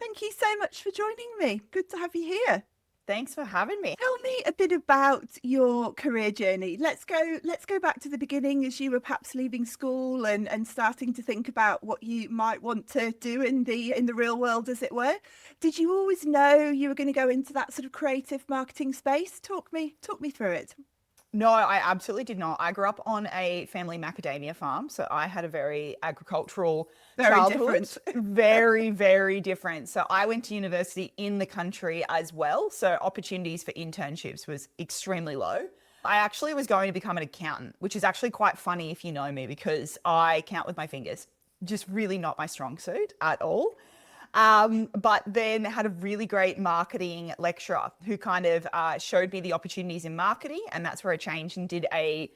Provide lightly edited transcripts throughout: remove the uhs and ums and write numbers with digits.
Thank you so much for joining me. Good to have you here. Thanks for having me. Tell me a bit about your career journey. Let's go back to the beginning as you were perhaps leaving school and starting to think about what you might want to do in the real world, as it were. Did you always know you were going to go into that sort of creative marketing space? Talk me through it. No, I absolutely did not. I grew up on a family macadamia farm, so I had a very agricultural Very childhood. different. Very, very different. So I went to university in the country as well, so opportunities for internships was extremely low. I actually was going to become an accountant, which is actually quite funny if you know me because I count with my fingers. Just really not my strong suit at all. But then had a really great marketing lecturer who kind of showed me the opportunities in marketing. And that's where I changed and did a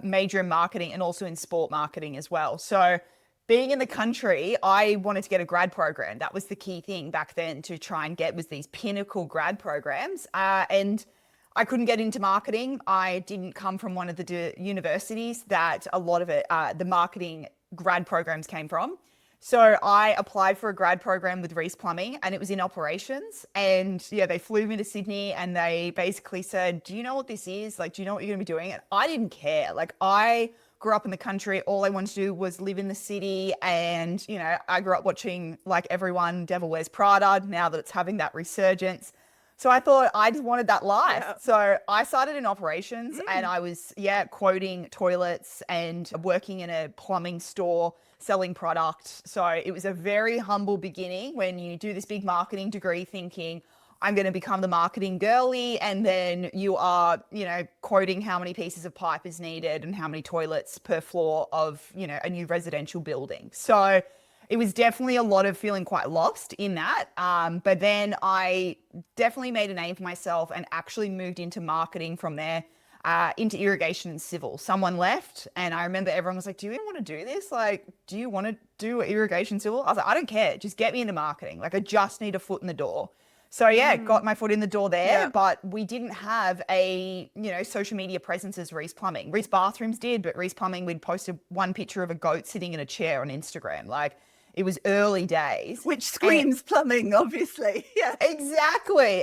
major in marketing and also in sport marketing as well. So being in the country, I wanted to get a grad program. That was the key thing back then to try and get was these pinnacle grad programs. And I couldn't get into marketing. I didn't come from one of the universities that a lot of it, the marketing grad programs came from. So I applied for a grad program with Reece Plumbing and it was in operations. And yeah, they flew me to Sydney and they basically said, do you know what this is? Like, do you know what you're going to be doing? And I didn't care. Like, I grew up in the country. All I wanted to do was live in the city. And, I grew up watching like everyone, Devil Wears Prada, now that it's having that resurgence. So I thought I just wanted that life. Yeah. So I started in operations and I was, quoting toilets and working in a plumbing store selling product. So it was a very humble beginning when you do this big marketing degree thinking, I'm going to become the marketing girly. And then you are, quoting how many pieces of pipe is needed and how many toilets per floor of, a new residential building. So it was definitely a lot of feeling quite lost in that. But then I definitely made a name for myself and actually moved into marketing from there, into irrigation and civil. Someone left and I remember everyone was like, do you even want to do this? Like, do you want to do irrigation civil? I was like, I don't care. Just get me into marketing. Like, I just need a foot in the door. So yeah, got my foot in the door there, Yeah. but we didn't have a, social media presence as Reece Plumbing. Reece Bathrooms did, but Reece Plumbing, we'd posted one picture of a goat sitting in a chair on Instagram. Like, it was early days. Which And screams plumbing, obviously. Yeah. exactly.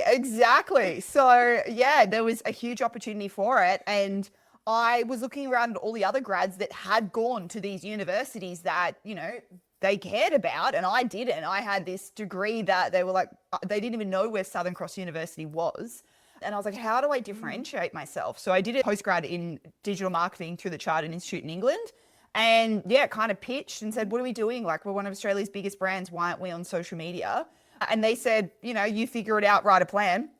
So yeah, there was a huge opportunity for it. And I was looking around at all the other grads that had gone to these universities that, they cared about and I didn't. I had this degree that they were like, they didn't even know where Southern Cross University was. And I was like, how do I differentiate myself? So I did a postgrad in digital marketing through the Chartered Institute in England. And yeah, kind of pitched and said, what are we doing? Like, we're one of Australia's biggest brands. Why aren't we on social media? And they said, you figure it out, write a plan,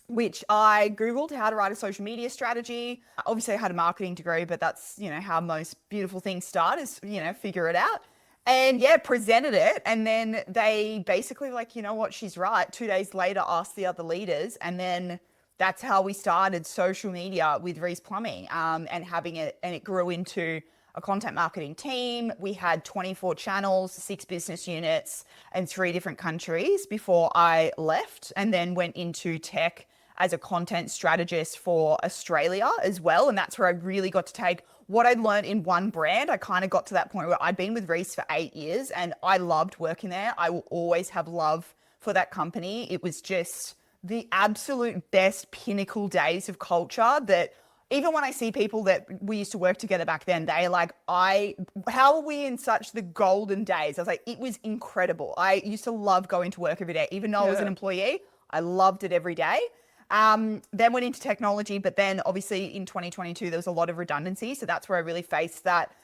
which I Googled how to write a social media strategy. Obviously, I had a marketing degree, but that's, how most beautiful things start is, figure it out. And yeah, presented it. And then they basically were like, you know what, she's right. 2 days later, asked the other leaders. And then that's how we started social media with Reece Plumbing, and having it. And it grew into a content marketing team. We had 24 channels, 6 business units, and 3 different countries before I left, and then went into tech as a content strategist for Australia as well. And that's where I really got to take what I'd learned in one brand. I kind of got to that point where I'd been with Reece for 8 years and I loved working there. I will always have love for that company. It was just the absolute best pinnacle days of culture that even when I see people that we used to work together back then, they're like, how are we in such the golden days? I was like, it was incredible. I used to love going to work every day. Even though I was an employee, I loved it every day. Then went into technology, but then obviously in 2022, there was a lot of redundancy. So that's where I really faced that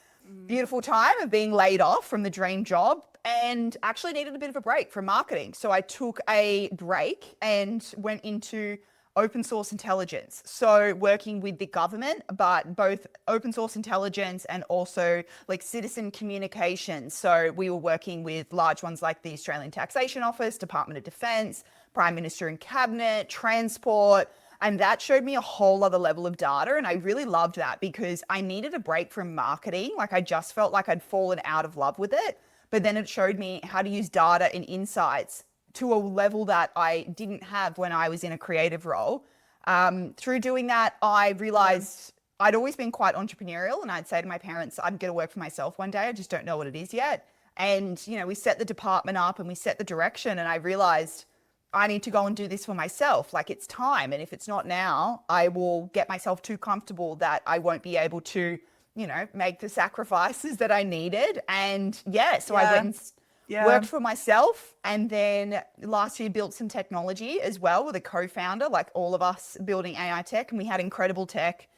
beautiful time of being laid off from the dream job and actually needed a bit of a break from marketing. So I took a break and went into open source intelligence. So working with the government, but both open source intelligence and also like citizen communications. So we were working with large ones like the Australian Taxation Office, Department of Defence, Prime Minister and Cabinet, transport. And that showed me a whole other level of data. And I really loved that because I needed a break from marketing. Like, I just felt like I'd fallen out of love with it. But then it showed me how to use data and insights to a level that I didn't have when I was in a creative role. Through doing that, I realized I'd always been quite entrepreneurial, and I'd say to my parents, I'm going to work for myself one day. I just don't know what it is yet. And, we set the department up and we set the direction. And I realized I need to go and do this for myself. Like, it's time. And if it's not now, I will get myself too comfortable that I won't be able to, make the sacrifices that I needed. And so I went and worked for myself. And then last year built some technology as well with a co-founder, like all of us building AI tech. And we had incredible tech.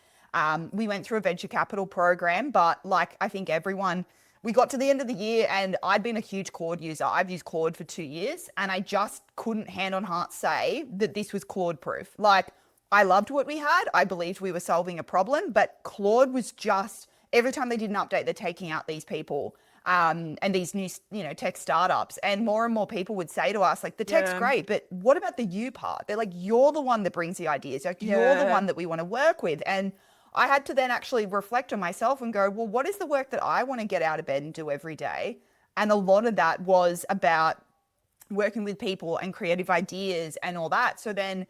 We went through a venture capital program, but like I think everyone, we got to the end of the year and I'd been a huge Claude user. I've used Claude for 2 years and I just couldn't hand on heart say that this was Claude proof. Like, I loved what we had. I believed we were solving a problem, but Claude was just, every time they did an update, they're taking out these people and these new, tech startups. And more people would say to us, like, the tech's great, but what about the you part? They're like, you're the one that brings the ideas. Like, you're the one that we want to work with. And I had to then actually reflect on myself and go, well, what is the work that I want to get out of bed and do every day? And a lot of that was about working with people and creative ideas and all that. So then,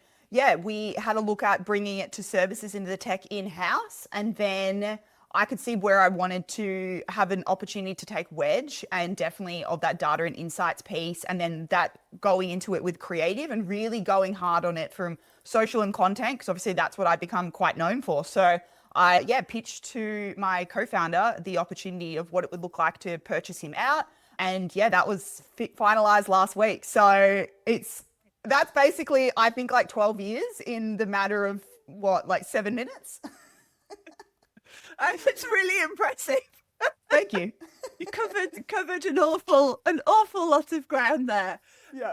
we had a look at bringing it to services into the tech in-house. And then I could see where I wanted to have an opportunity to take wedge and definitely of that data and insights piece. And then that going into it with creative and really going hard on it from social and content, because obviously that's what I've become quite known for. So I pitched to my co-founder the opportunity of what it would look like to purchase him out. And that was finalized last week. So that's basically, I think, like 12 years in the matter of 7 minutes. It's really impressive. Thank you. You covered an awful lot of ground there. Yeah.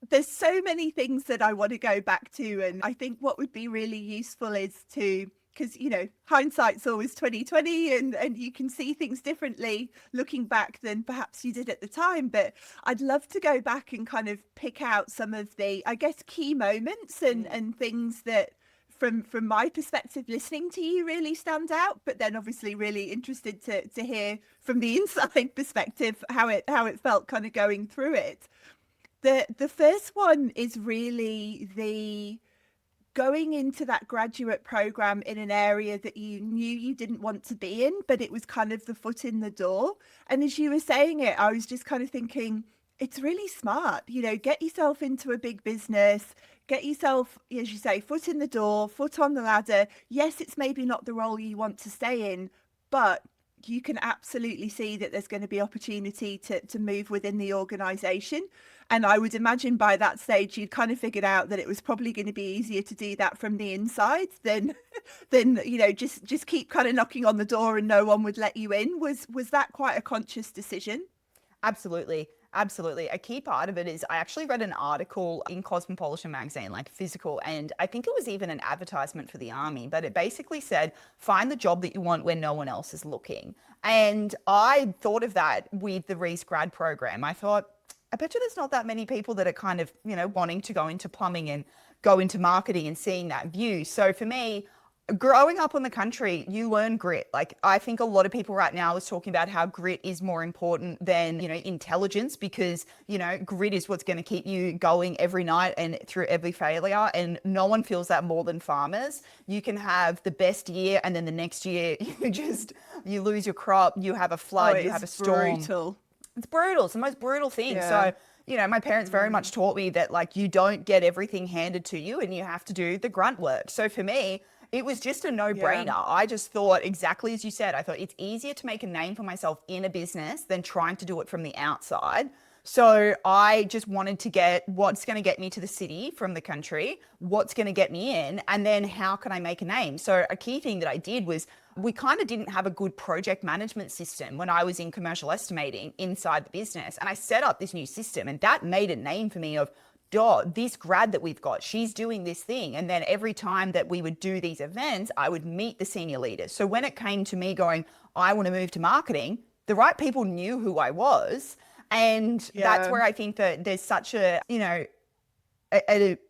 There's so many things that I want to go back to, and I think what would be really useful is to, because hindsight's always 2020 and you can see things differently looking back than perhaps you did at the time. But I'd love to go back and kind of pick out some of the, I guess, key moments and things that from my perspective listening to you really stand out, but then obviously really interested to hear from the inside perspective how it felt kind of going through it. The first one is really the going into that graduate program in an area that you knew you didn't want to be in, but it was kind of the foot in the door. And as you were saying it, I was just kind of thinking, it's really smart, get yourself into a big business, get yourself, as you say, foot in the door, foot on the ladder. Yes, it's maybe not the role you want to stay in, but you can absolutely see that there's going to be opportunity to move within the organization. And I would imagine by that stage, you'd kind of figured out that it was probably going to be easier to do that from the inside than just keep kind of knocking on the door and no one would let you in. Was that quite a conscious decision? Absolutely. A key part of it is I actually read an article in Cosmopolitan magazine, like physical, and I think it was even an advertisement for the army, but it basically said, find the job that you want when no one else is looking. And I thought of that with the Reece grad program. I thought, I bet you there's not that many people that are kind of, wanting to go into plumbing and go into marketing and seeing that view. So for me, growing up on the country, you learn grit. Like, I think a lot of people right now is talking about how grit is more important than, intelligence, because, grit is what's going to keep you going every night and through every failure. And no one feels that more than farmers. You can have the best year and then the next year you lose your crop, you have a flood, you have a storm. Brutal. It's brutal. It's the most brutal thing. Yeah. So, my parents very much taught me that, like, you don't get everything handed to you and you have to do the grunt work. So for me, it was just a no-brainer. Yeah. I just thought, exactly as you said, I thought it's easier to make a name for myself in a business than trying to do it from the outside. So I just wanted to get what's going to get me to the city from the country, what's going to get me in, and then how can I make a name? So a key thing that I did was, we kind of didn't have a good project management system when I was in commercial estimating inside the business. And I set up this new system, and that made a name for me of, this grad that we've got, she's doing this thing. And then every time that we would do these events, I would meet the senior leaders. So when it came to me going, I want to move to marketing, the right people knew who I was. And that's where I think that there's such a,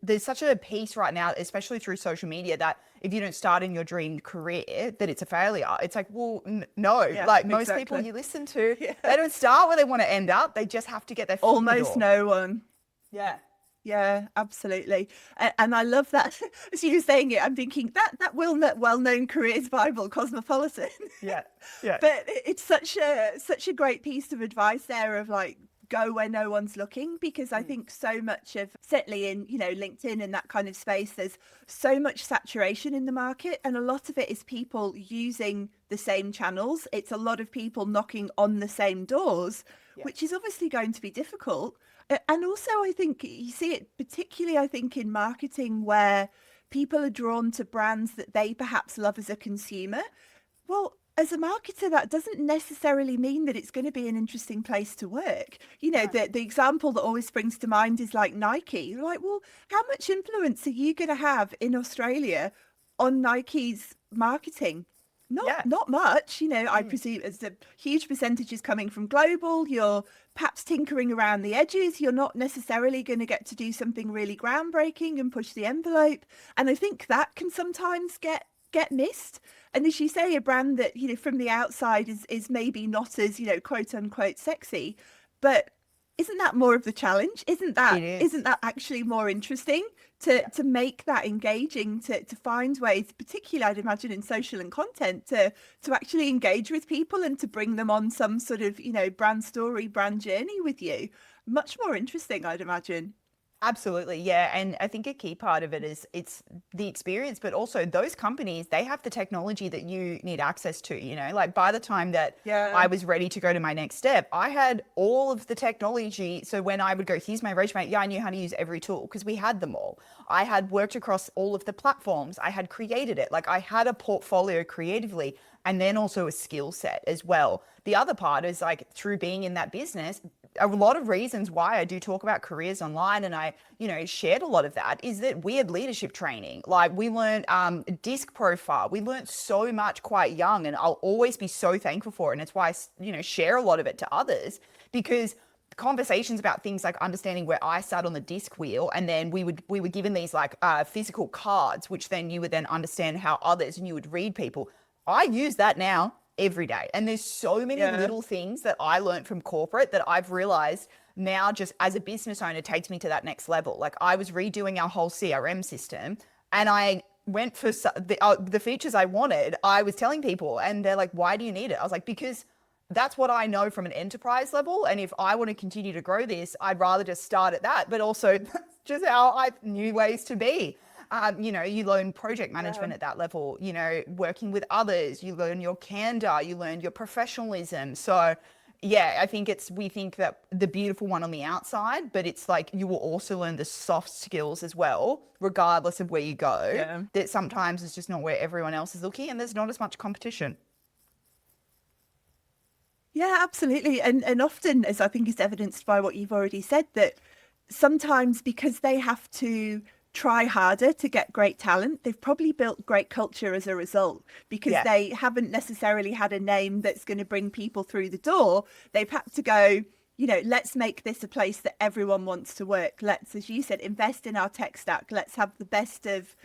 there's such a piece right now, especially through social media, that if you don't start in your dream career, that it's a failure. It's like, well, no, most people you listen to, they don't start where they want to end up. They just have to get their foot in the door. Almost no one. Yeah. Yeah, absolutely. And I love that. As you were saying it, I'm thinking that well-known careers Bible, Cosmopolitan. Yeah. Yeah. But it's such a great piece of advice there of like go where no one's looking, because I think so much of, certainly in, LinkedIn and that kind of space, there's so much saturation in the market, and a lot of it is people using the same channels. It's a lot of people knocking on the same doors, Yeah. which is obviously going to be difficult. And also I think you see it particularly, I think, in marketing, where people are drawn to brands that they perhaps love as a consumer. Well, as a marketer, that doesn't necessarily mean that it's going to be an interesting place to work. No. The example that always springs to mind is like Nike. You're like, well, how much influence are you going to have in Australia on Nike's marketing? Not Yeah. not much. I presume as a huge percentage is coming from global. You're perhaps tinkering around the edges. You're not necessarily going to get to do something really groundbreaking and push the envelope. And I think that can sometimes get missed. And as you say, a brand that, from the outside is maybe not as, quote unquote sexy, but isn't that more of the challenge? Isn't that It isn't is. that actually more interesting to make that engaging, to find ways, particularly I'd imagine in social and content, to actually engage with people and to bring them on some sort of, brand story, brand journey with you? Much more interesting, I'd imagine. Absolutely, yeah. And I think a key part of it is it's the experience, but also those companies, they have the technology that you need access to, like by the time that Yeah. I was ready to go to my next step, I had all of the technology. So when I would go, here's my resume, yeah, I knew how to use every tool because we had them all. I had worked across all of the platforms. I had created it. Like I had a portfolio creatively and then also a skill set as well. The other part is like through being in that business, a lot of reasons why I do talk about careers online and I, shared a lot of that is that we had leadership training. Like we learned disc profile. We learned so much quite young and I'll always be so thankful for it. And it's why I, share a lot of it to others because conversations about things like understanding where I sat on the disc wheel, and then we were given these like physical cards, which then you would then understand how others, and you would read people. I use that now every day, and there's so many Yeah. little things that I learned from corporate that I've realized now just as a business owner takes me to that next level. Like I was redoing our whole CRM system, and I went for the features I wanted. I was telling people, and they're like, "Why do you need it?" I was like, "Because." That's what I know from an enterprise level. And if I want to continue to grow this, I'd rather just start at that. But also, that's just how I knew ways to be. You learn project Yeah. management at that level, working with others, you learn your candor, you learn your professionalism. So, yeah, I think we think that the beautiful one on the outside, but it's like you will also learn the soft skills as well, regardless of where you go, Yeah. that sometimes it's just not where everyone else is looking and there's not as much competition. Yeah, absolutely. And often, as I think is evidenced by what you've already said, that sometimes because they have to try harder to get great talent, they've probably built great culture as a result, because Yeah. they haven't necessarily had a name that's going to bring people through the door. They've had to go, let's make this a place that everyone wants to work. Let's, as you said, invest in our tech stack. Let's have the best of,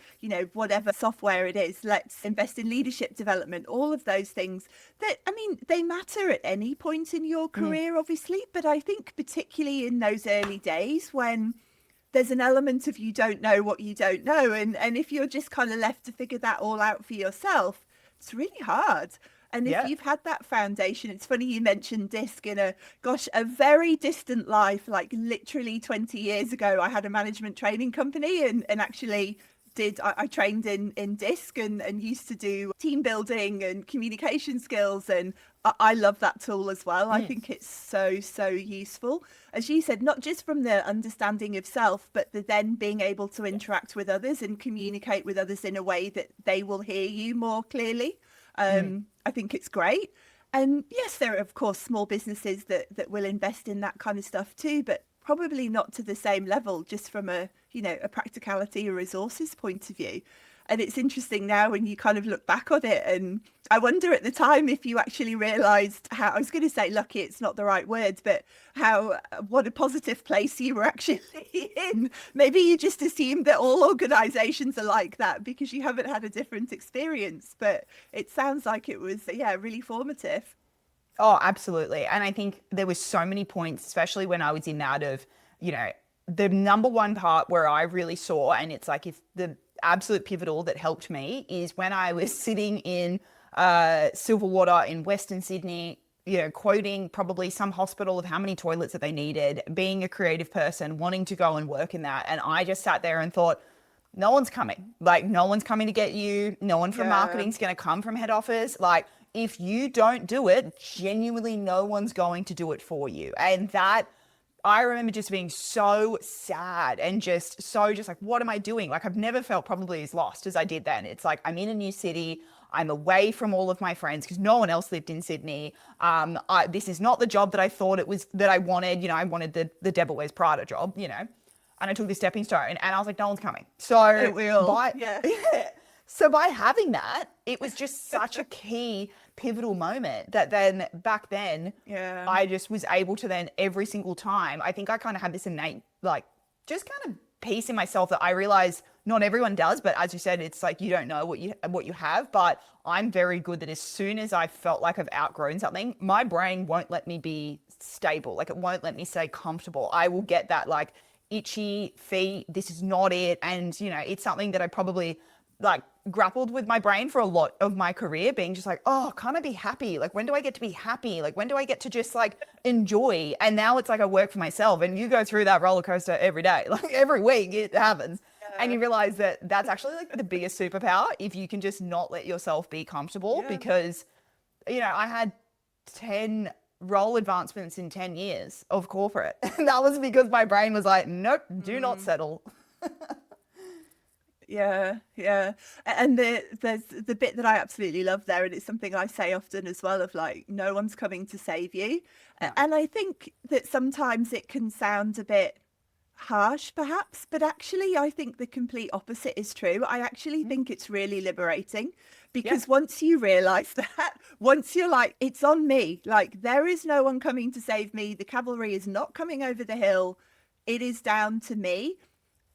whatever software it is. Let's invest in leadership development, all of those things that, I mean, they matter at any point in your Mm. career, obviously. But I think particularly in those early days when there's an element of you don't know what you don't know. And if you're just kind of left to figure that all out for yourself, it's really hard. And if Yeah. you've had that foundation, it's funny you mentioned disc in a very distant life, like literally 20 years ago, I had a management training company and actually I trained in disc and used to do team building and communication skills. And I love that tool as well. I Mm. think it's so useful. As you said, not just from the understanding of self, but the then being able to interact with others and communicate with others in a way that they will hear you more clearly. Mm. I think it's great. And yes, there are, of course, small businesses that will invest in that kind of stuff too, but probably not to the same level, just from a practicality or resources point of view. And it's interesting now when you kind of look back on it. And I wonder at the time if you actually realized how, I was going to say lucky, it's not the right word, but how, what a positive place you were actually in. Maybe you just assumed that all organizations are like that because you haven't had a different experience. But it sounds like it was, yeah, really formative. Oh, absolutely. And I think there was so many points, especially when I was in that of, you know, the number one part where I really saw, and it's like if the absolute pivotal that helped me is when I was sitting in Silverwater in Western Sydney, you know, quoting probably some hospital of how many toilets that they needed, being a creative person, wanting to go and work in that. And I just sat there and thought, no one's coming. Like, no one's coming to get you. No one from marketing's going to come from head office. Like, if you don't do it, genuinely no one's going to do it for you. And that, I remember just being so sad and just like, what am I doing? Like, I've never felt probably as lost as I did then. It's like, I'm in a new city. I'm away from all of my friends because no one else lived in Sydney. This is not the job that I thought it was, that I wanted. You know, I wanted the Devil Wears Prada job, you know, and I took this stepping stone and I was like, no one's coming. So so by having that, it was just such a key pivotal moment that then back then I just was able to then every single time, I think I kind of had this innate, like, just kind of peace in myself that I realize not everyone does, but as you said, it's like you don't know what you have. But I'm very good that as soon as I felt like I've outgrown something, my brain won't let me be stable. Like, it won't let me stay comfortable. I will get that like itchy feet. This is not it. And you know, it's something that I probably like grappled with my brain for a lot of my career, being just like, oh, can't I be happy? Like, when do I get to be happy? Like, when do I get to just like enjoy? And now it's like I work for myself, and you go through that roller coaster every day, like every week it happens. And you realize that that's actually like the biggest superpower if you can just not let yourself be comfortable. Because, you know, I had 10 role advancements in 10 years of corporate. And that was because my brain was like, nope, do not settle. Yeah. And there's the bit that I absolutely love there, and it's something I say often as well, of like, no one's coming to save you. And I think that sometimes it can sound a bit harsh perhaps, but actually I think the complete opposite is true. I actually think it's really liberating, because once you realize that, once you're like, it's on me, like there is no one coming to save me, the cavalry is not coming over the hill, it is down to me.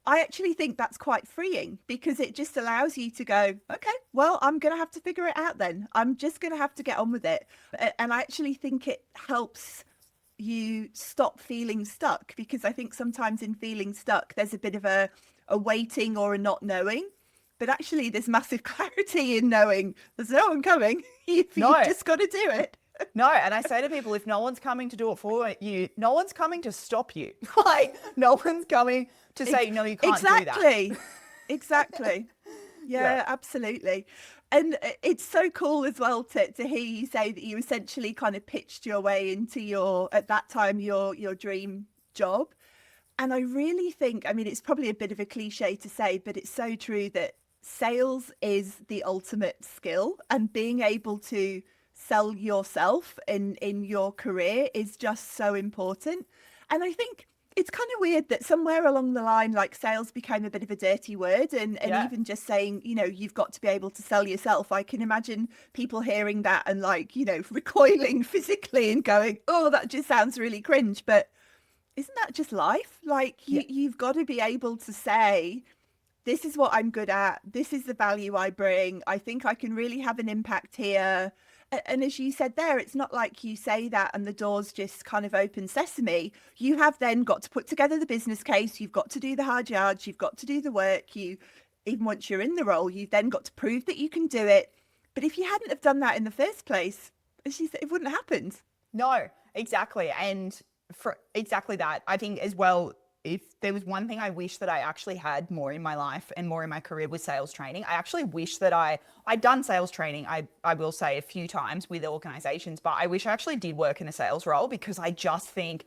I actually think that's quite freeing, because it just allows you to go, okay, well, I'm going to have to figure it out then. I'm just going to have to get on with it. And I actually think it helps you stop feeling stuck, because I think sometimes in feeling stuck, there's a bit of a waiting or a not knowing. But actually, there's massive clarity in knowing there's no one coming. You've just got to do it. No, and I say to people, if no one's coming to do it for you, no one's coming to stop you. Like, no one's coming to say, no, you can't do that. Exactly. Yeah, absolutely. And it's so cool as well to hear you say that you essentially kind of pitched your way into at that time, your dream job. And I really think, I mean, it's probably a bit of a cliche to say, but it's so true that sales is the ultimate skill, and being able to sell yourself in your career is just so important. And I think it's kind of weird that somewhere along the line, like, sales became a bit of a dirty word, and even just saying, you know, you've got to be able to sell yourself. I can imagine people hearing that and, like, you know, recoiling physically and going, oh, that just sounds really cringe. But isn't that just life? Like, you've got to be able to say, this is what I'm good at. This is the value I bring. I think I can really have an impact here. And as you said there, it's not like you say that and the doors just kind of open sesame. You have then got to put together the business case. You've got to do the hard yards. You've got to do the work. Even once you're in the role, you've then got to prove that you can do it. But if you hadn't have done that in the first place, as you said, it wouldn't have happened. No, exactly. And for exactly that, I think as well, if there was one thing I wish that I actually had more in my life and more in my career, was sales training. I actually wish that I'd done sales training, I will say, a few times with organizations, but I wish I actually did work in a sales role, because I just think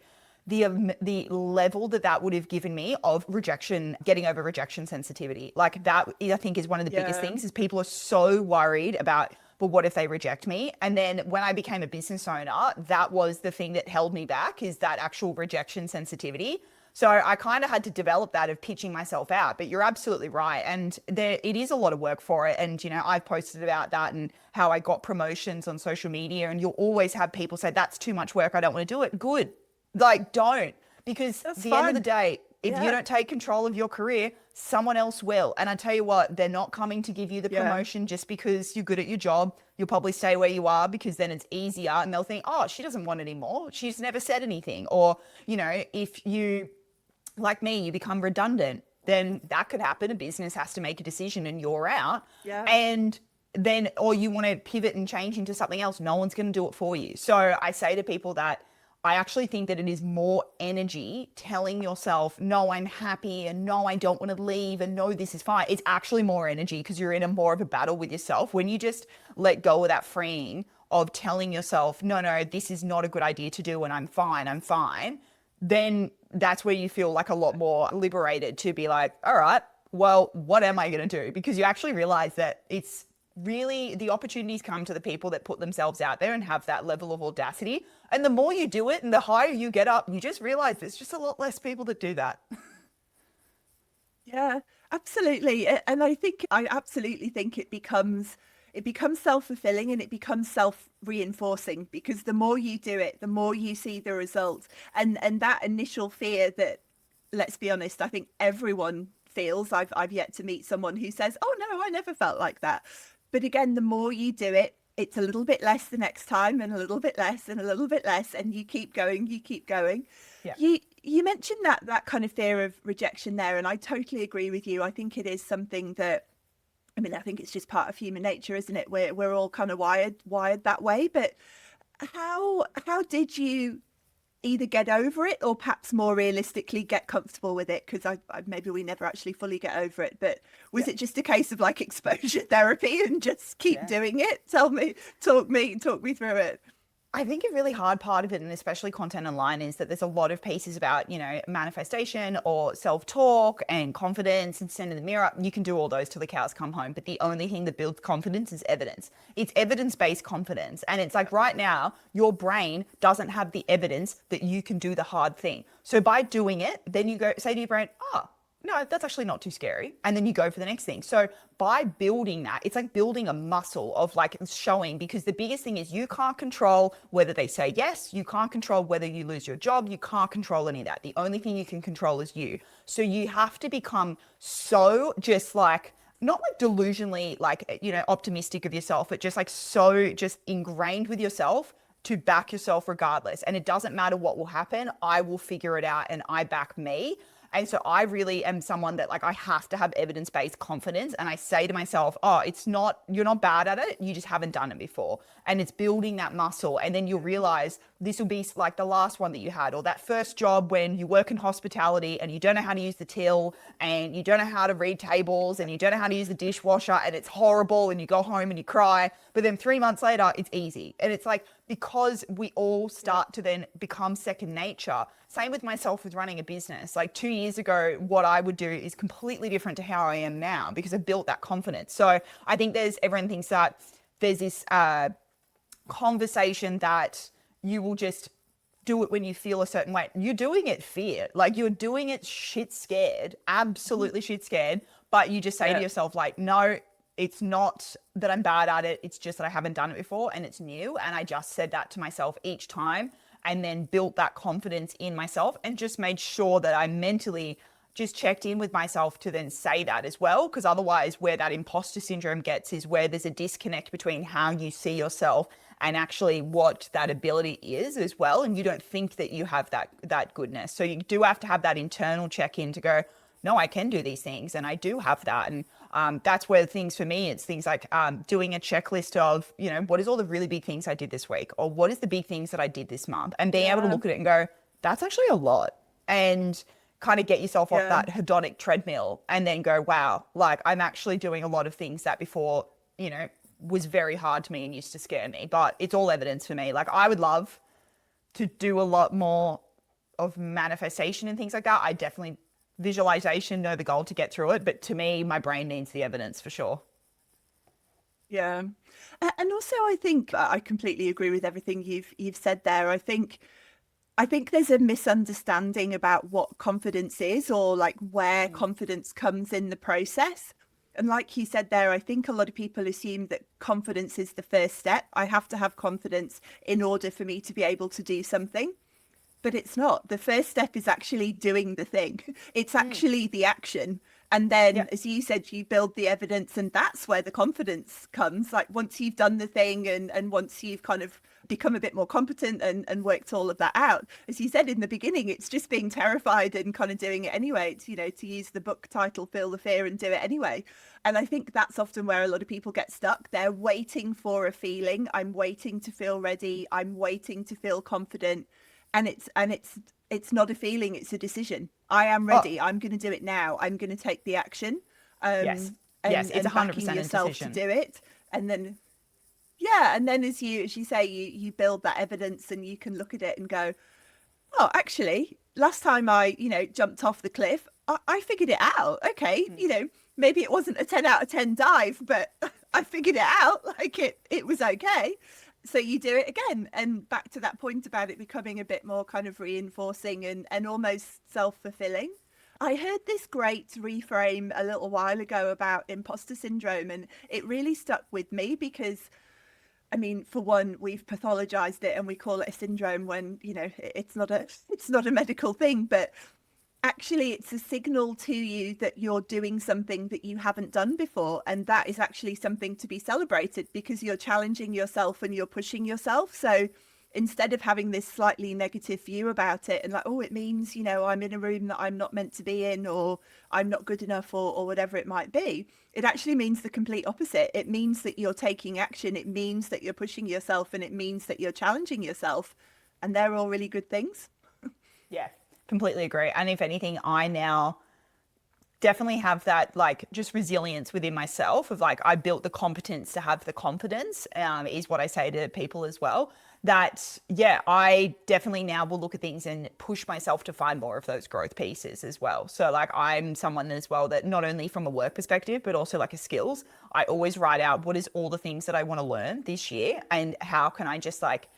the level that would have given me of rejection, getting over rejection sensitivity, like that, I think is one of the biggest things, is people are so worried about, but what if they reject me? And then when I became a business owner, that was the thing that held me back, is that actual rejection sensitivity. So I kind of had to develop that of pitching myself out. But you're absolutely right. And it is a lot of work for it. And, you know, I've posted about that and how I got promotions on social media. And you'll always have people say, that's too much work, I don't want to do it. Good. Like, don't. Because at the end of the day, if you don't take control of your career, someone else will. And I tell you what, they're not coming to give you the promotion just because you're good at your job. You'll probably stay where you are because then it's easier. And they'll think, oh, she doesn't want any more. She's never said anything. Or, you know, if you like me, you become redundant, then that could happen. A business has to make a decision and you're out. Yeah. And then, or you want to pivot and change into something else, no one's going to do it for you. So I say to people that I actually think that it is more energy telling yourself, no, I'm happy, and no, I don't want to leave, and no, this is fine. It's actually more energy because you're in a more of a battle with yourself. When you just let go of that freeing of telling yourself, no, no, this is not a good idea to do, and I'm fine, then that's where you feel like a lot more liberated to be like, all right, well, what am I going to do? Because you actually realize that it's really the opportunities come to the people that put themselves out there and have that level of audacity. And the more you do it and the higher you get up, you just realize there's just a lot less people that do that. Yeah, absolutely. And I absolutely think it becomes self-fulfilling and it becomes self-reinforcing, because the more you do it, the more you see the results. And that initial fear that, let's be honest, I think everyone feels. I've yet to meet someone who says, "Oh no, I never felt like that." But again, the more you do it, it's a little bit less the next time, and a little bit less and a little bit less, and you keep going, you keep going. Yeah. You mentioned that kind of fear of rejection there, and I totally agree with you. I think it is something that, I mean, I think it's just part of human nature, isn't it? We're all kind of wired that way. But how did you either get over it, or perhaps more realistically get comfortable with it? Because I maybe we never actually fully get over it. But was Yeah. it just a case of like exposure therapy and just keep Yeah. doing it? Talk me through it. I think a really hard part of it, and especially content online, is that there's a lot of pieces about, manifestation or self-talk and confidence and sending the mirror up. You can do all those till the cows come home. But the only thing that builds confidence is evidence. It's evidence-based confidence. And it's like right now, your brain doesn't have the evidence that you can do the hard thing. So by doing it, then you go say to your brain, oh, no, that's actually not too scary. And then you go for the next thing. So by building that, it's like building a muscle of like showing, because the biggest thing is you can't control whether they say yes. You can't control whether you lose your job. You can't control any of that. The only thing you can control is you. So you have to become so just like, not like delusionally, like, optimistic of yourself, but just like so just ingrained with yourself to back yourself regardless. And it doesn't matter what will happen. I will figure it out and I back me. And so I really am someone that like I have to have evidence-based confidence. And I say to myself, oh, you're not bad at it. You just haven't done it before. And it's building that muscle. And then you'll realize this will be like the last one that you had, or that first job when you work in hospitality and you don't know how to use the till and you don't know how to read tables and you don't know how to use the dishwasher and it's horrible and you go home and you cry. But then 3 months later, it's easy. And it's like, because we all start to then become second nature. Same with myself with running a business. Like 2 years ago, what I would do is completely different to how I am now because I built that confidence. So I think everyone thinks that there's this conversation that you will just do it when you feel a certain way. You're doing it fear. Like you're doing it shit scared, absolutely shit scared. But you just say to yourself like, no, it's not that I'm bad at it. It's just that I haven't done it before and it's new. And I just said that to myself each time and then built that confidence in myself and just made sure that I mentally just checked in with myself to then say that as well. Because otherwise where that imposter syndrome gets is where there's a disconnect between how you see yourself and actually what that ability is as well. And you don't think that you have that goodness. So you do have to have that internal check-in to go, no, I can do these things and I do have that. And that's where things for me, it's things like doing a checklist of, what is all the really big things I did this week, or what is the big things that I did this month, and being able to look at it and go, that's actually a lot, and kind of get yourself off that hedonic treadmill and then go, wow, like I'm actually doing a lot of things that before, was very hard to me and used to scare me, but it's all evidence for me. Like I would love to do a lot more of manifestation and things like that. I definitely visualization, know the goal to get through it. But to me, my brain needs the evidence for sure. Yeah. And also I think I completely agree with everything you've said there. I think there's a misunderstanding about what confidence is, or like where confidence comes in the process. And like you said there, I think a lot of people assume that confidence is the first step. I have to have confidence in order for me to be able to do something. But it's not. The first step is actually doing the thing. It's actually the action. And then, as you said, you build the evidence, and that's where the confidence comes. Like once you've done the thing and once you've kind of become a bit more competent and worked all of that out. As you said in the beginning, it's just being terrified and kind of doing it anyway. It's, to use the book title, Feel the Fear and Do It Anyway. And I think that's often where a lot of people get stuck. They're waiting for a feeling. I'm waiting to feel ready. I'm waiting to feel confident. And it's not a feeling, it's a decision. I am ready. I'm going to do it now. I'm going to take the action. Yes. Yes, it's 100% backing yourself a decision to do it. And then and then as you say, you build that evidence and you can look at it and go, oh, actually, last time I, jumped off the cliff, I figured it out. Okay, maybe it wasn't a 10 out of 10 dive, but I figured it out. Like it was okay. So you do it again. And back to that point about it becoming a bit more kind of reinforcing and almost self-fulfilling. I heard this great reframe a little while ago about imposter syndrome, and it really stuck with me because, I mean, for one, we've pathologized it and we call it a syndrome when, it's not a medical thing, but actually it's a signal to you that you're doing something that you haven't done before. And that is actually something to be celebrated because you're challenging yourself and you're pushing yourself. So instead of having this slightly negative view about it and like, oh, it means, I'm in a room that I'm not meant to be in, or I'm not good enough, or whatever it might be, it actually means the complete opposite. It means that you're taking action. It means that you're pushing yourself, and it means that you're challenging yourself. And they're all really good things. Yeah, completely agree. And if anything, I now definitely have that like just resilience within myself of like, I built the competence to have the confidence, is what I say to people as well. That, I definitely now will look at things and push myself to find more of those growth pieces as well. So like I'm someone as well that not only from a work perspective, but also like a skills, I always write out what is all the things that I want to learn this year and how can I just like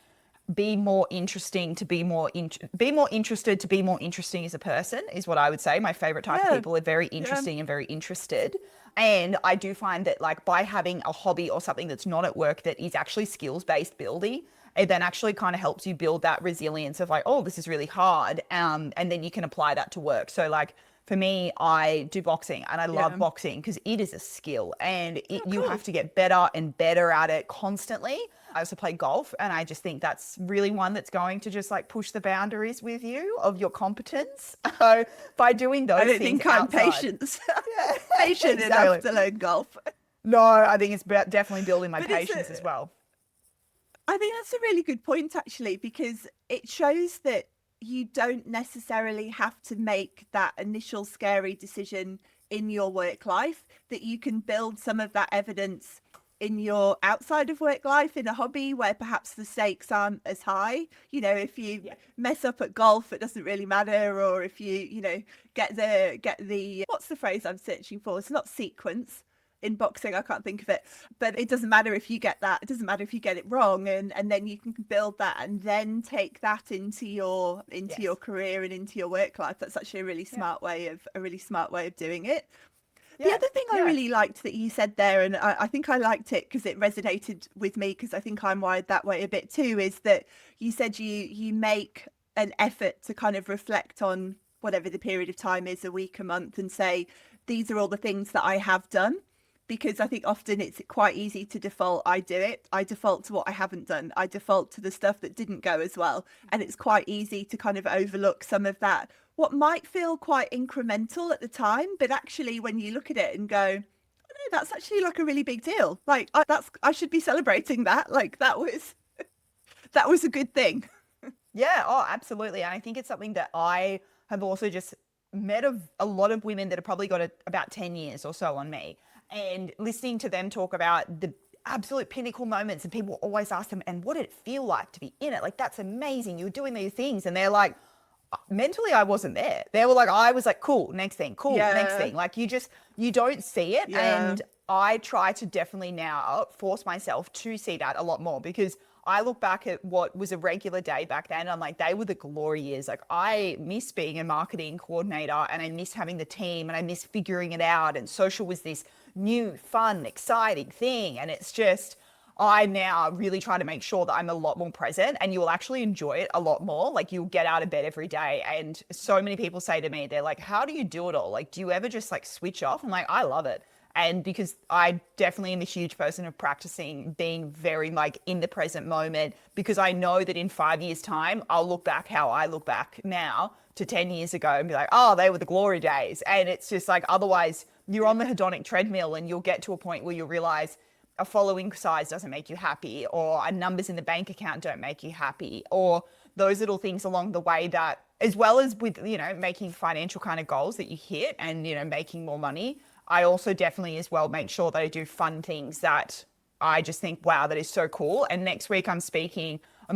be more interesting to be more interested to be more interesting as a person is what I would say. My favorite type of people are very interesting and very interested. And I do find that like by having a hobby or something that's not at work that is actually skills based building, it then actually kind of helps you build that resilience of like, oh, this is really hard. And then you can apply that to work. So like for me, I do boxing and I love boxing because it is a skill and you have to get better and better at it constantly. I also play golf and I just think that's really one that's going to just like push the boundaries with you of your competence. So by doing those things, I don't think I'm patient enough to learn golf. No, I think it's definitely building my patience as well. I think that's a really good point, actually, because it shows that you don't necessarily have to make that initial scary decision in your work life, that you can build some of that evidence in your outside of work life, in a hobby where perhaps the stakes aren't as high. If you mess up at golf, it doesn't really matter. Or if you, get the, what's the phrase I'm searching for? It's not sequence. In boxing, I can't think of it, but it doesn't matter if you get that. It doesn't matter if you get it wrong, and then you can build that and then take that into your career and into your work life. That's actually a really smart way of doing it. The other thing I really liked that you said there, and I think I liked it because it resonated with me because I think I'm wired that way a bit too, is that you said you make an effort to kind of reflect on whatever the period of time is, a week, a month, and say, these are all the things that I have done. Because I think often it's quite easy to default. I do it. I default to what I haven't done. I default to the stuff that didn't go as well. And it's quite easy to kind of overlook some of that, what might feel quite incremental at the time. But actually, when you look at it and go, oh, no, that's actually like a really big deal. Like I should be celebrating that. Like that was a good thing. Yeah. Oh, absolutely. And I think it's something that I have also just met a lot of women that have probably got about 10 years or so on me. And listening to them talk about the absolute pinnacle moments, and people always ask them, and what did it feel like to be in it? Like, that's amazing. You were doing these things. And they're like, mentally, I wasn't there. They were like, I was like, cool, next thing, cool, next thing. Like you don't see it. Yeah. And I try to definitely now force myself to see that a lot more, because I look back at what was a regular day back then. I'm like, they were the glory years. Like I miss being a marketing coordinator, and I miss having the team, and I miss figuring it out. And social was this new, fun, exciting thing. And it's just, I now really try to make sure that I'm a lot more present, and you will actually enjoy it a lot more. Like you'll get out of bed every day. And so many people say to me, they're like, how do you do it all? Like, do you ever just like switch off? I'm like, I love it. And because I definitely am a huge person of practicing being very like in the present moment, because I know that in 5 years' time, I'll look back how I look back now to 10 years ago and be like, oh, they were the glory days. And it's just like, otherwise you're on the hedonic treadmill and you'll get to a point where you'll realize a following size doesn't make you happy, or a numbers in the bank account don't make you happy, or those little things along the way that, as well as with, you know, making financial kind of goals that you hit and, you know, making more money, I also definitely as well make sure that I do fun things that I just think, wow, that is so cool. And next week I'm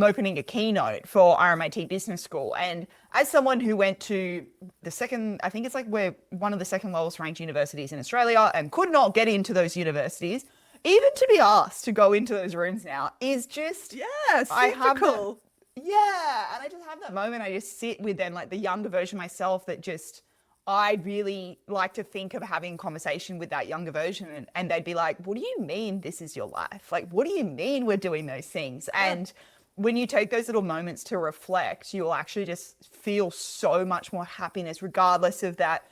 opening a keynote for RMIT Business School. And as someone who went to the second, I think it's like we're one of the second lowest ranked universities in Australia and could not get into those universities, even to be asked to go into those rooms now is just, Yeah, I super have cool. yeah. And I just have that moment. I just sit with then like the younger version of myself that just, I really like to think of having a conversation with that younger version, and they'd be like, what do you mean this is your life? Like, what do you mean we're doing those things? Yeah. And when you take those little moments to reflect, you'll actually just feel so much more happiness, regardless of that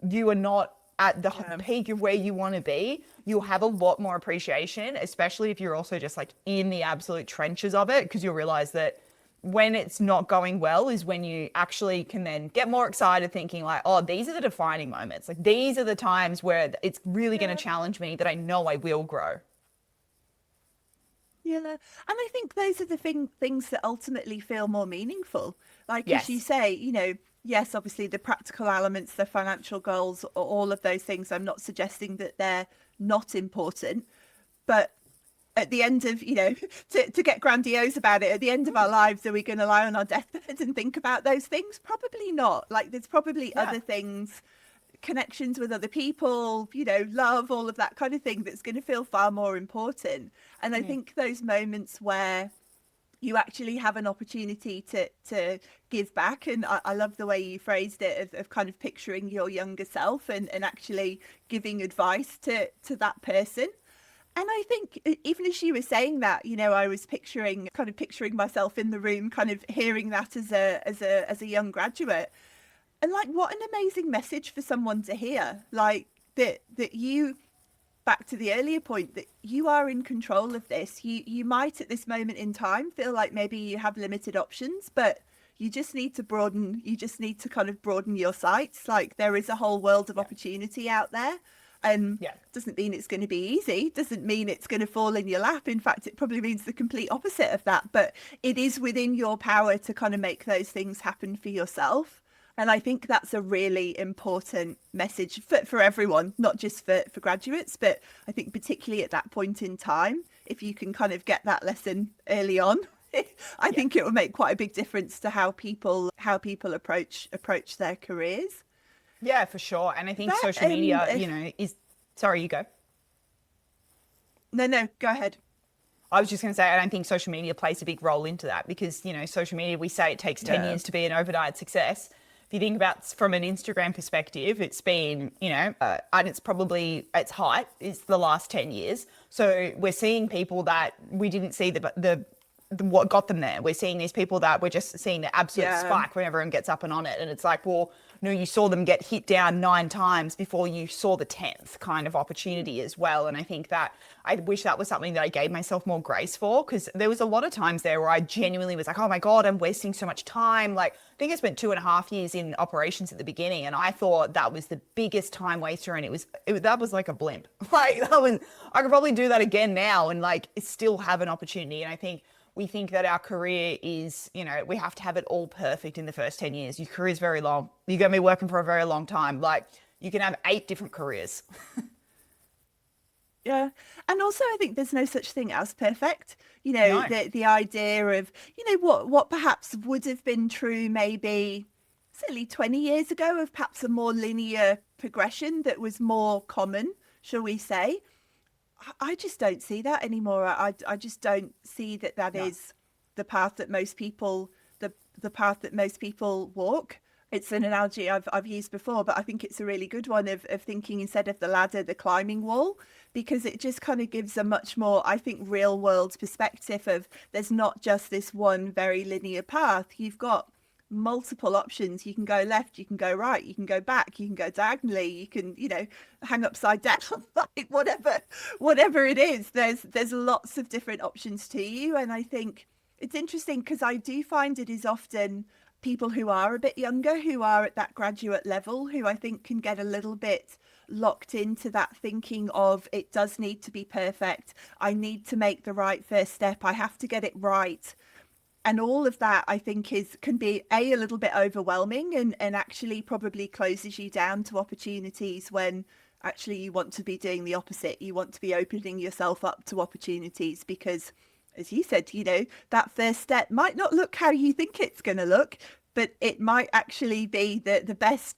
you are not at the peak of where you want to be. You'll have a lot more appreciation, especially if you're also just like in the absolute trenches of it, because you'll realize that when it's not going well is when you actually can then get more excited, thinking like, oh, these are the defining moments. Like, these are the times where it's really going to challenge me that I know I will grow. Yeah, and I think those are the things that ultimately feel more meaningful. Like as you Yes. say, you know, yes, obviously the practical elements, the financial goals, all of those things. I'm not suggesting that they're not important, but at the end of, you know, to get grandiose about it, at the end of our lives, are we going to lie on our deathbed and think about those things? Probably not. Like there's probably Yeah. other things, connections with other people, you know, love, all of that kind of thing that's going to feel far more important. And I think those moments where you actually have an opportunity to give back, and I love the way you phrased it of kind of picturing your younger self and actually giving advice to that person. And I think even as you were saying that, you know, I was picturing myself in the room, kind of hearing that as a young graduate. And like, what an amazing message for someone to hear. Like that you, back to the earlier point, that you are in control of this. You might at this moment in time feel like maybe you have limited options, but you just need to broaden. You just need to kind of broaden your sights. Like there is a whole world of Yeah. opportunity out there. And Yeah. doesn't mean it's going to be easy, doesn't mean it's going to fall in your lap. In fact, it probably means the complete opposite of that. But it is within your power to kind of make those things happen for yourself. And I think that's a really important message for everyone, not just for graduates, but I think particularly at that point in time, if you can kind of get that lesson early on, I Yeah. think it will make quite a big difference to how people approach their careers. Yeah, for sure. And I think That social media, you know, is, sorry, you go. no, go ahead. I was just going to say, I don't think social media plays a big role into that because, you know, social media, we say it takes 10 Yeah. years to be an overnight success. If you think about from an Instagram perspective, it's been, you know, and it's probably its height is the last 10 years. So we're seeing people that we didn't see the what got them there. We're seeing these people that we're just seeing the absolute Yeah. spike when everyone gets up and on it. And it's like, well, no, you saw them get hit down 9 times before you saw the 10th kind of opportunity as well. And I think that I wish that was something that I gave myself more grace for, because there was a lot of times there where I genuinely was like, oh my God, I'm wasting so much time. Like, I think I spent 2.5 years in operations at the beginning, and I thought that was the biggest time waster. And that was like a blimp. Like, I could probably do that again now and like still have an opportunity. And I think we think that our career is, you know, we have to have it all perfect in the first 10 years. Your career is very long. You're going to be working for a very long time. Like, you can have 8 different careers. Yeah. And also I think there's no such thing as perfect. You know, No. the idea of, you know, what perhaps would have been true maybe certainly 20 years ago, of perhaps a more linear progression that was more common, shall we say. I just don't see that anymore. I just don't see that No. is the path that most people the path that most people walk. It's an analogy I've used before, but I think it's a really good one of thinking instead of the ladder, the climbing wall, because it just kind of gives a much more, I think, real world perspective of there's not just this one very linear path. You've got multiple options. You can go left, you can go right, you can go back, you can go diagonally, you can, hang upside down, like whatever it is. There's lots of different options to you. And I think it's interesting because I do find it is often people who are a bit younger, who are at that graduate level, who I think can get a little bit locked into that thinking of it does need to be perfect. I need to make the right first step. I have to get it right. And all of that I think can be a little bit overwhelming, and actually probably closes you down to opportunities when actually you want to be doing the opposite. You want to be opening yourself up to opportunities because, as you said, that first step might not look how you think it's going to look, but it might actually be the best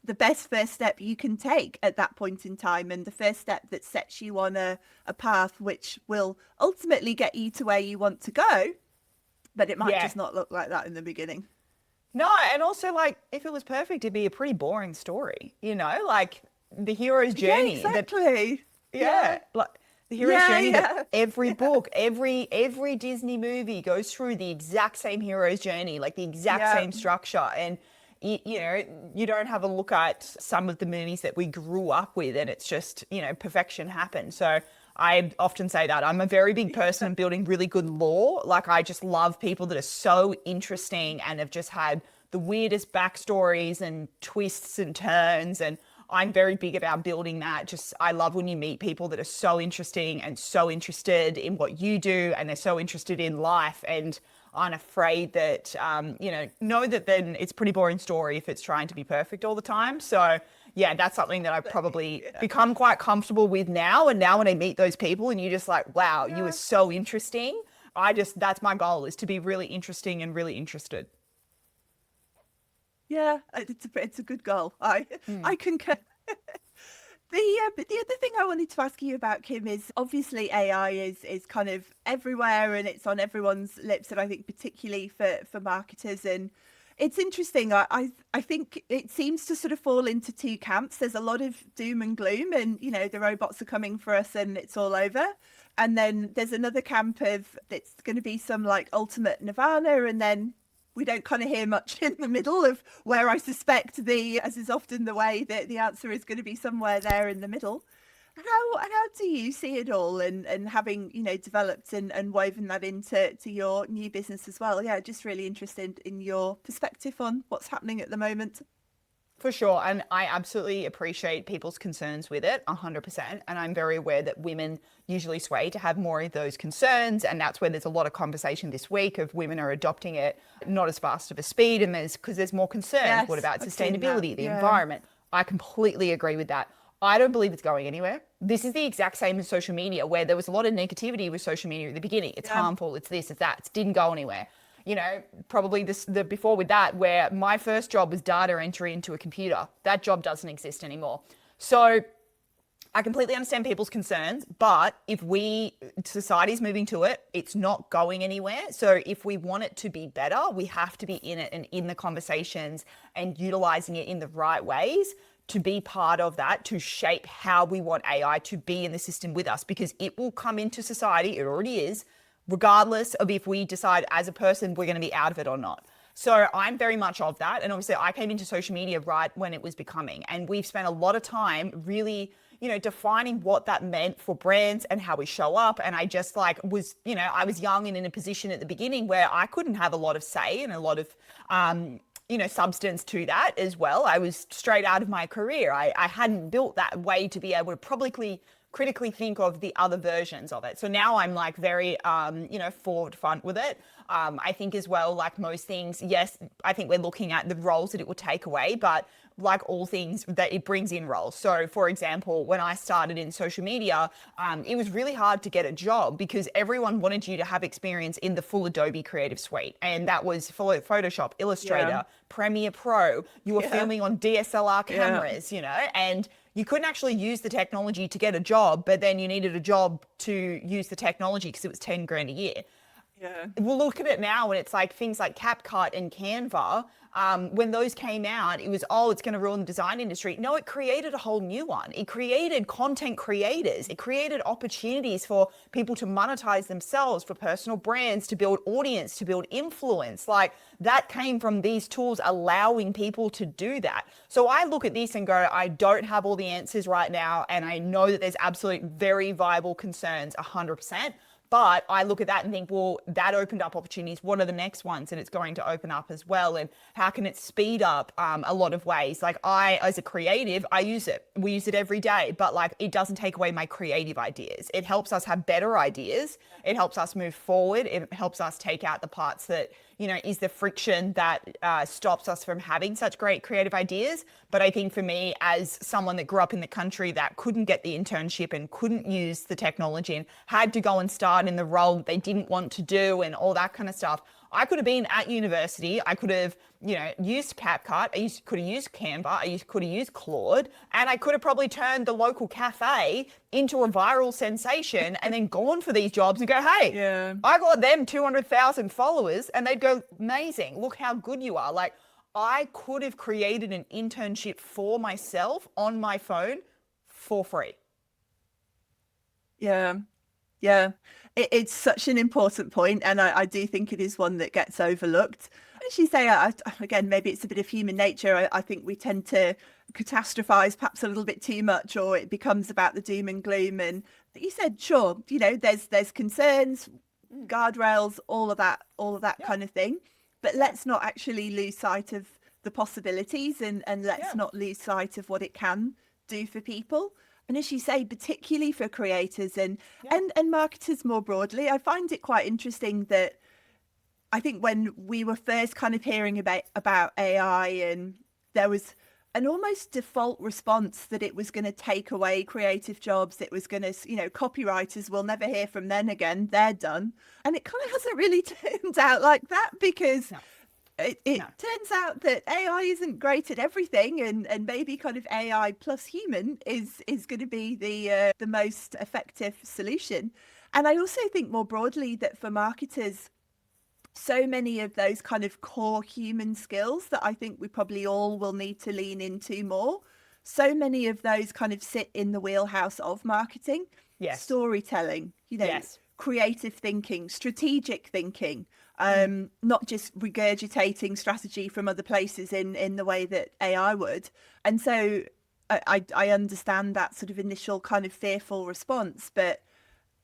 first step you can take at that point in time, and the first step that sets you on a path which will ultimately get you to where you want to go. But it might just not look like that in the beginning. No, and also, like, if it was perfect, it'd be a pretty boring story, like the hero's journey. Yeah, exactly. Like the hero's journey that every book, every Disney movie goes through the exact same hero's journey, like the exact same structure. And you don't have a look at some of the movies that we grew up with, and it's just, perfection happens. So I often say that I'm a very big person in building really good lore. Like, I just love people that are so interesting and have just had the weirdest backstories and twists and turns. And I'm very big about building that. Just, I love when you meet people that are so interesting and so interested in what you do, and they're so interested in life and aren't afraid that, know that then it's a pretty boring story if it's trying to be perfect all the time. So yeah, that's something that I've probably become quite comfortable with now. And now when I meet those people and you're just like, wow, you are so interesting. That's my goal, is to be really interesting and really interested. Yeah, it's a good goal. I concur. But the other thing I wanted to ask you about, Kim, is obviously AI is kind of everywhere and it's on everyone's lips, and I think particularly for marketers. And it's interesting. I think it seems to sort of fall into two camps. There's a lot of doom and gloom, and the robots are coming for us and it's all over. And then there's another camp of it's going to be some like ultimate nirvana, and then we don't kind of hear much in the middle of where I suspect as is often the way, that the answer is going to be somewhere there in the middle. How do you see it all, and having developed and woven that into your new business as well? Yeah, just really interested in your perspective on what's happening at the moment. For sure. And I absolutely appreciate people's concerns with it, 100%. And I'm very aware that women usually sway to have more of those concerns. And that's where there's a lot of conversation this week of women are adopting it not as fast of a speed. And because there's more concerns. Yes, what about I've seen that. sustainability, the environment? I completely agree with that. I don't believe it's going anywhere. This is the exact same as social media, where there was a lot of negativity with social media at the beginning. It's harmful, it's this, it's that. It didn't go anywhere. Probably the before with that, where my first job was data entry into a computer. That job doesn't exist anymore. So I completely understand people's concerns, but if society's moving to it, it's not going anywhere. So if we want it to be better, we have to be in it and in the conversations and utilizing it in the right ways to be part of that, to shape how we want AI to be in the system with us, because it will come into society, it already is, regardless of if we decide as a person we're going to be out of it or not. So I'm very much of that. And obviously I came into social media right when it was becoming. And we've spent a lot of time really, defining what that meant for brands and how we show up. And I just I was young and in a position at the beginning where I couldn't have a lot of say and a lot of, substance to that as well. I was straight out of my career. I hadn't built that way to be able to publicly critically think of the other versions of it. So now I'm very, forward front with it. I think as well, like most things, yes, I think we're looking at the roles that it will take away, but like all things, that it brings in roles. So for example, when I started in social media, it was really hard to get a job because everyone wanted you to have experience in the full Adobe Creative Suite. And that was Photoshop, Illustrator, Premiere Pro. You were filming on DSLR cameras, and you couldn't actually use the technology to get a job, but then you needed a job to use the technology because it was 10 grand a year. Yeah. We'll look at it now and it's like things like CapCut and Canva. When those came out, it was, oh, it's going to ruin the design industry. No, it created a whole new one. It created content creators. It created opportunities for people to monetize themselves, for personal brands, to build audience, to build influence. Like that came from these tools allowing people to do that. So I look at this and go, I don't have all the answers right now. And I know that there's absolute very viable concerns, 100%. But I look at that and think, well, that opened up opportunities. What are the next ones? And it's going to open up as well. And how can it speed up a lot of ways? Like I, as a creative, I use it. We use it every day, but like it doesn't take away my creative ideas. It helps us have better ideas. It helps us move forward. It helps us take out the parts that, you know, is the friction that stops us from having such great creative ideas. But I think for me, as someone that grew up in the country that couldn't get the internship and couldn't use the technology and had to go and start in the role that they didn't want to do and all that kind of stuff, I could have been at university. I could have, you know, used CapCut. Could have used Canva. Could have used Claude. And I could have probably turned the local cafe into a viral sensation and then gone for these jobs and go, hey, Yeah. I got them 200,000 followers. And they'd go, amazing. Look how good you are. Like I could have created an internship for myself on my phone for free. Yeah. Yeah. It's such an important point, and I do think it is one that gets overlooked. As you say, again, maybe it's a bit of human nature. I think we tend to catastrophize perhaps a little bit too much, or it becomes about the doom and gloom. And you said, sure, you know, there's concerns, guardrails, all of that Yeah. kind of thing. But let's not actually lose sight of the possibilities, and let's Yeah. not lose sight of what it can do for people. And as you say, particularly for creators Yeah. and marketers more broadly, I find it quite interesting that I think when we were first kind of hearing about AI, and there was an almost default response that it was going to take away creative jobs. It was going to, you know, copywriters will never hear from them again. They're done. And it kind of hasn't really turned out like that, because No. it No. turns out that AI isn't great at everything, and maybe kind of AI plus human is going to be the most effective solution. And I also think more broadly that for marketers, so many of those kind of core human skills that I think we probably all will need to lean into more, so many of those kind of sit in the wheelhouse of marketing. Yes. Storytelling, you know, Yes. creative thinking, strategic thinking, not just regurgitating strategy from other places in the way that AI would. And so I understand that sort of initial kind of fearful response, but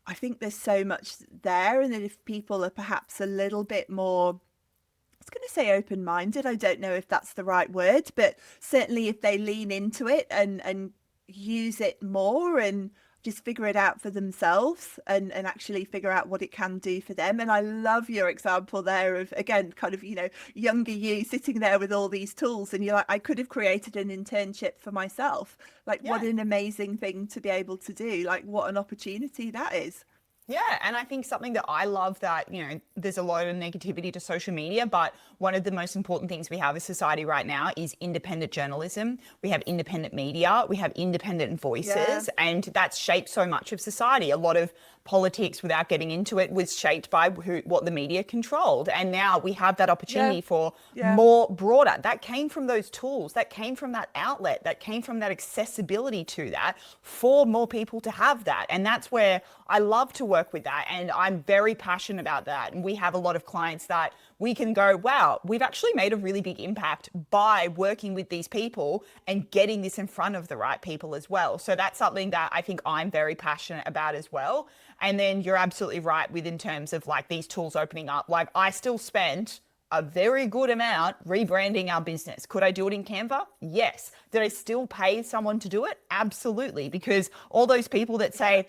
I think there's so much there, and that if people are perhaps a little bit more, I was going to say open-minded, I don't know if that's the right word, but certainly if they lean into it and use it more and just figure it out for themselves, and actually figure out what it can do for them. And I love your example there of, again, kind of, you know, younger you sitting there with all these tools, and you're like, I could have created an internship for myself. Like, what Yeah. an amazing thing to be able to do. Like, what an opportunity that is. Yeah, and I think something that I love, that, you know, there's a lot of negativity to social media, but one of the most important things we have as society right now is independent journalism. We have independent media, we have independent voices, Yeah. and that's shaped so much of society. A lot of politics, without getting into it, was shaped by what the media controlled. And now we have that opportunity for Yeah. more broader. That came from those tools, that came from that outlet, that came from that accessibility to that, for more people to have that. And that's where I love to work with that. And I'm very passionate about that. And we have a lot of clients that we can go, wow, we've actually made a really big impact by working with these people and getting this in front of the right people as well. So that's something that I think I'm very passionate about as well. And then you're absolutely right with, in terms of like these tools opening up. Like I still spent a very good amount rebranding our business. Could I do it in Canva? Yes. Did I still pay someone to do it? Absolutely. Because all those people that say,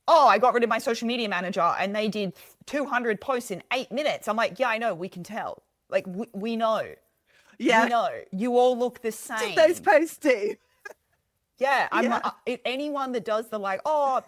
oh, I got rid of my social media manager and they did 200 posts in 8 minutes. I'm like, yeah, I know, we can tell. Like, we know. Yeah. We know. You all look the same. Those posts do. Yeah, Yeah. anyone that does the like, oh,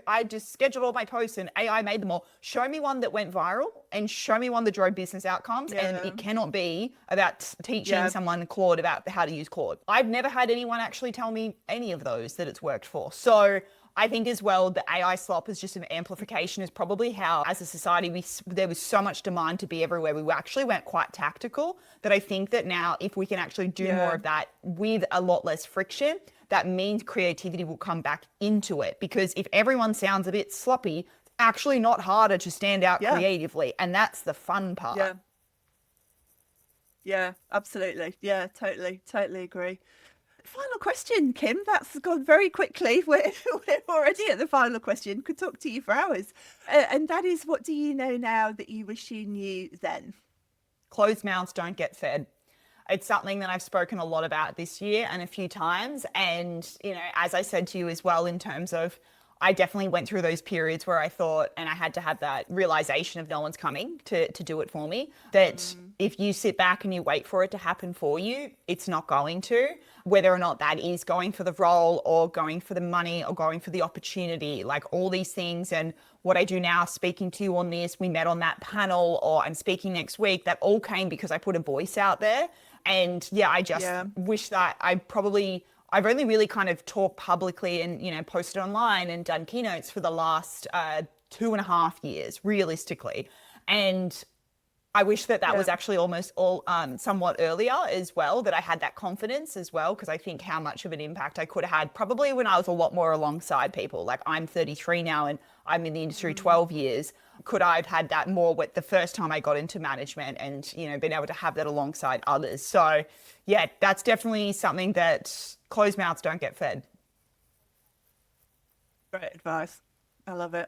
I just scheduled all my posts and AI made them all. Show me one that went viral and show me one that drove business outcomes. And Yeah. it cannot be about teaching Yeah. someone Claude about how to use Claude. I've never had anyone actually tell me any of those that it's worked for. So I think as well, the AI slop is just an amplification is probably how, as a society, there was so much demand to be everywhere. We actually went quite tactical that I think that now if we can actually do more Yeah. of that with a lot less friction, that means creativity will come back into it. Because if everyone sounds a bit sloppy, it's actually not harder to stand out Yeah. creatively. And that's the fun part. Yeah. Yeah, absolutely. Yeah, totally agree. Final question, Kim. That's gone very quickly. We're already at the final question. Could talk to you for hours. And that is, what do you know now that you wish you knew then? Closed mouths don't get fed. It's something that I've spoken a lot about this year and a few times. And, as I said to you as well, in terms of, I definitely went through those periods where I thought, and I had to have that realization of no one's coming to do it for me, that if you sit back and you wait for it to happen for you, it's not going to, whether or not that is going for the role or going for the money or going for the opportunity, like all these things. And what I do now, speaking to you on this, we met on that panel, or I'm speaking next week, that all came because I put a voice out there. And yeah, I just Yeah. wish that I've only really kind of talked publicly and, posted online and done keynotes for the last 2.5 years, realistically. And I wish that Yeah. was actually almost all somewhat earlier as well, that I had that confidence as well, because I think how much of an impact I could have had probably when I was a lot more alongside people. Like, I'm 33 now and I'm in the industry 12 years. Could I have had that more with the first time I got into management and, been able to have that alongside others? So yeah, that's definitely something that closed mouths don't get fed. Great advice. I love it.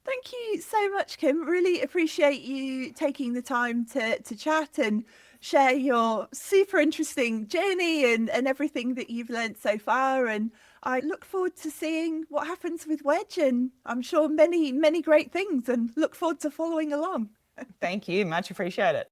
Thank you so much, Kim. Really appreciate you taking the time to chat and share your super interesting journey and everything that you've learned so far. And I look forward to seeing what happens with Wedge, and I'm sure many, many great things, and look forward to following along. Thank you. Much appreciate it.